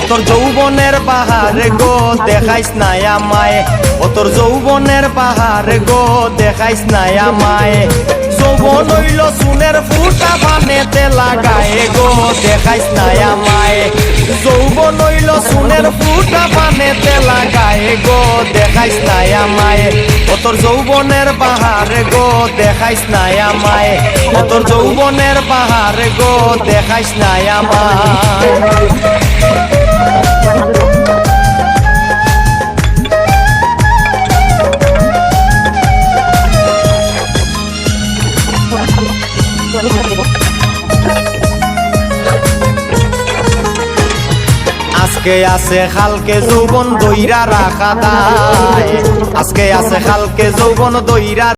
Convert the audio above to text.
তোর যৌবনের পাহাড় গো দেখাইস নাই আমায়, ও তোর যৌবনের পাহাড় গো দেখাইস নাই আমায়। যৌবন হইল চুনের ফুটা পানেতে লাগায় গো দেখাইস নাই আমায়। যৌবন হইল চুনের ফুটা পানেতে লাগায় গো দেখাইস নাই আমায়। ও তোর যৌবনের পাহাড় গো দেখাইস নাই আমায়, ও তোর যৌবনের পাহাড় গো দেখাইস নাই আমায়। আজকে আছে খালকে যৌবন দইরা রাখা দায়, আজকে আছে খালকে যৌবন দইরা